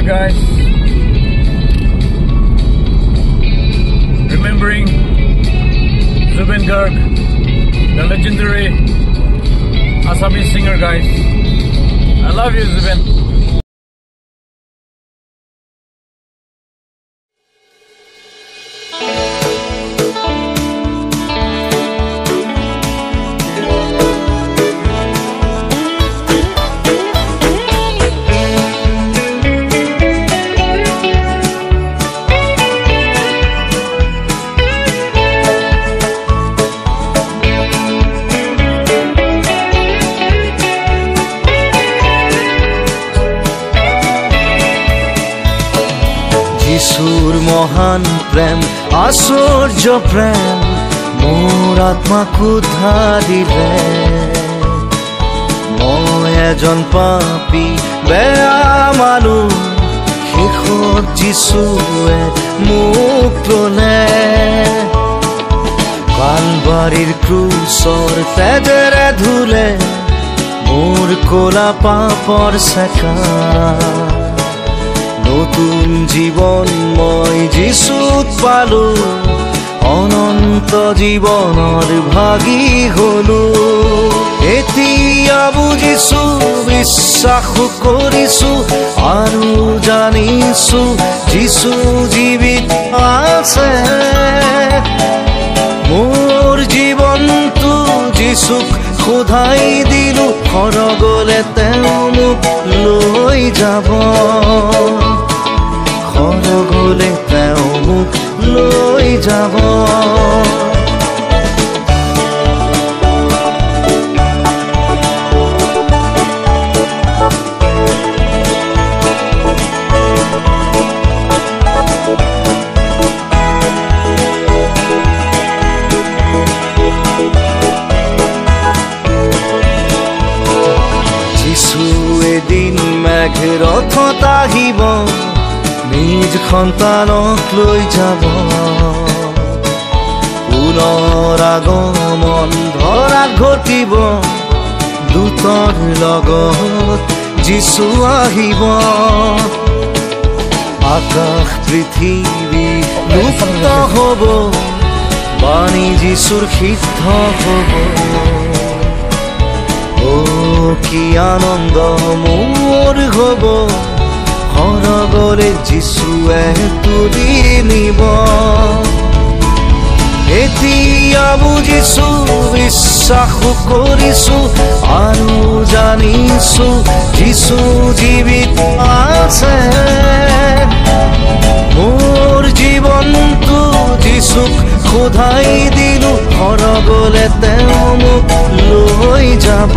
Hey guys, remembering Zubin Garg, the legendary Assamese singer, guys. I love you, Zubin. যিশুর মহান প্রেম আশ্চর্য প্রেম মোৰ আত্মাক উদ্ধাৰিলে মই এজন পাপী বেয়া মানুহ শেষত যিশুৱে মোক ল'লে কালবাৰীৰ ক্ৰুচৰ তেজেৰে ধুলে মোৰ ক'লা পাপৰ চেকা নতুন জীবন মই যিশুত পালো অনন্ত জীবনৰ ভাগী হলো এতিয়া বুজিছো বিশ্বাস কৰিছো আৰু জানিছো যিশু জীৱিত আছে মোৰ জীৱনটো যিশুক খোধাই দিলো সৰগলে তেওঁ মোক লৈ যাব সৰগলে তেওঁ মোক লৈ যাব এদিন মেঘৰথত আহিব নিজ সন্তানক লৈ যাব পুনৰ আগমন ধৰা ঘটিব দূতৰ লগত যিশু আহিব আকাশ পৃথিৱী লুপ্ত হ'ব বাণী যিশুৰ সিদ্ধ হ'ব কি আনন্দ মোৰ হ'ব সৰগলে যিশুৱে তুলি নিব এতিয়া বুজিছো বিশ্বাস কৰিছো আৰু জানিছো যিশু জীৱিত আছে মোৰ জীৱনটো যিশুক খোধাই দিলো সৰগলে তেওঁ মোক লৈ যাব